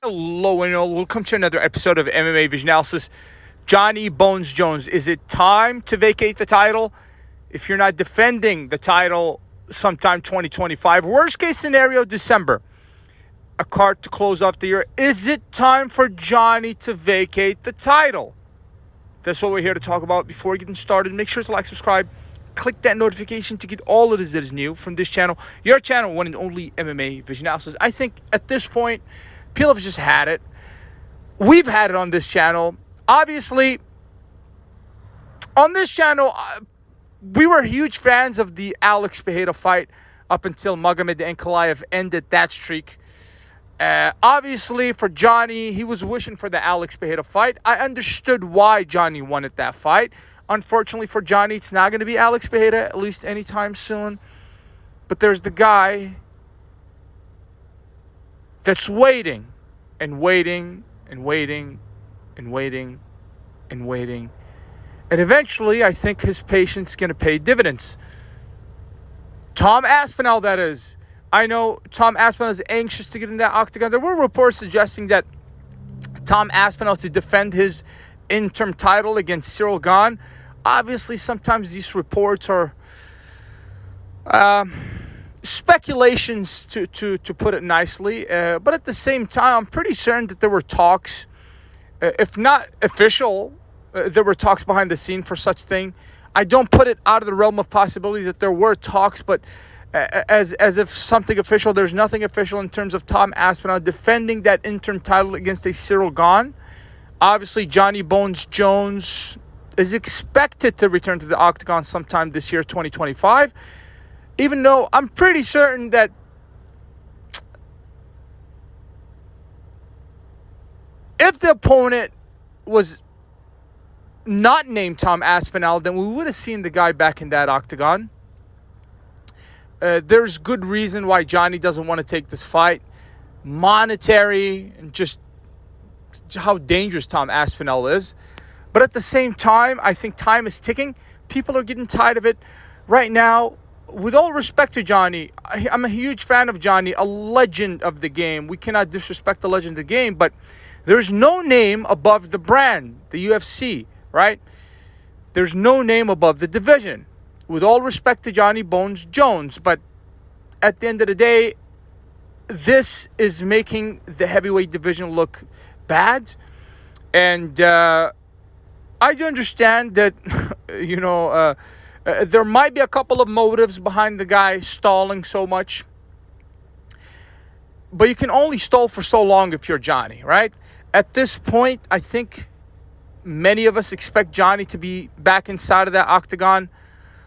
Hello and welcome to another episode of MMA Vision Analysis. Johnny Bones Jones, is it time to vacate the title? If you're not defending the title sometime 2025, worst case scenario, December, a card to close off the year. Is it time for Johnny to vacate the title? That's what we're here to talk about. Before getting started, make sure to like, subscribe, click that notification to get all of this that is new from this channel, your channel, one and only MMA Vision Analysis. I think at this point, people have just had it. We've had it on this channel. Obviously, on this channel, we were huge fans of the Alex Pereira fight up until Magomed Ankalaev ended that streak. Obviously, for Johnny, he was wishing for the Alex Pereira fight. I understood why Johnny wanted that fight. Unfortunately for Johnny, it's not going to be Alex Pereira, at least anytime soon. But there's the guy that's waiting and waiting and waiting and waiting and waiting. And eventually, I think his patience is going to pay dividends. Tom Aspinall, that is. I know Tom Aspinall is anxious to get in that octagon. There were reports suggesting that Tom Aspinall to defend his interim title against Cyril Gane. Obviously, sometimes these reports are speculations, to put it nicely. But at the same time, I'm pretty certain that there were talks, if not official, there were talks behind the scene for such thing. I don't put it out of the realm of possibility that there were talks, but as if something official, there's nothing official in terms of Tom Aspinall defending that interim title against a Cyril Gane. Obviously, Johnny Bones Jones is expected to return to the octagon sometime this year, 2025. Even though I'm pretty certain that if the opponent was not named Tom Aspinall, then we would have seen the guy back in that octagon. There's good reason why Johnny doesn't want to take this fight. Monetary and just how dangerous Tom Aspinall is. But at the same time, I think time is ticking. People are getting tired of it. Right now, with all respect to Johnny, I'm a huge fan of Johnny, a legend of the game. We cannot disrespect the legend of the game, but there's no name above the brand, the UFC, right? There's no name above the division. With all respect to Johnny Bones Jones, but at the end of the day, this is making the heavyweight division look bad. And I do understand that, there might be a couple of motives behind the guy stalling so much. But you can only stall for so long if you're Johnny, right? At this point, I think many of us expect Johnny to be back inside of that octagon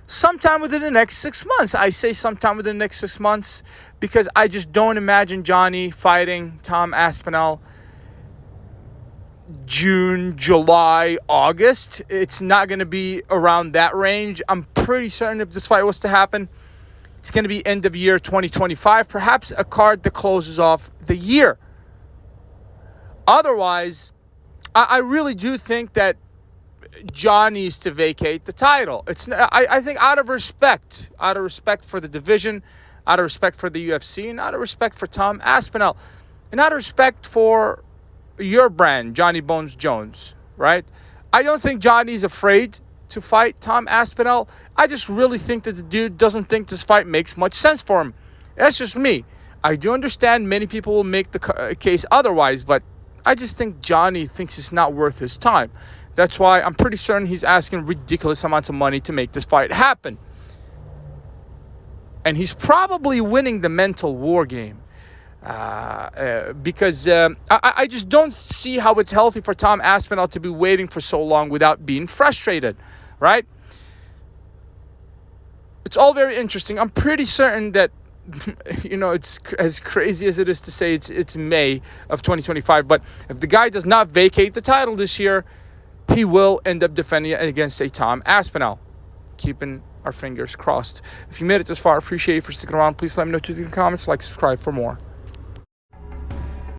sometime within the next 6 months. I say sometime within the next 6 months because I just don't imagine Johnny fighting Tom Aspinall June, July, August. It's not going to be around that range. I'm pretty certain if this fight was to happen, it's going to be end of year 2025, perhaps a card that closes off the year. Otherwise, I really do think that John needs to vacate the title. I think out of respect for the division, out of respect for the UFC, and out of respect for Tom Aspinall, and out of respect for your brand, Johnny Bones Jones, right? I don't think Johnny's afraid to fight Tom Aspinall. I just really think that the dude doesn't think this fight makes much sense for him. That's just me. I do understand many people will make the case otherwise, but I just think Johnny thinks it's not worth his time. That's why I'm pretty certain he's asking ridiculous amounts of money to make this fight happen. And he's probably winning the mental war game. Because I just don't see how it's healthy for Tom Aspinall to be waiting for so long without being frustrated, right? It's all very interesting. I'm pretty certain that, it's as crazy as it is to say it's May of 2025, but if the guy does not vacate the title this year, he will end up defending it against a Tom Aspinall. Keeping our fingers crossed. If you made it this far, I appreciate you for sticking around. Please let me know what you think in the comments. Like, subscribe for more.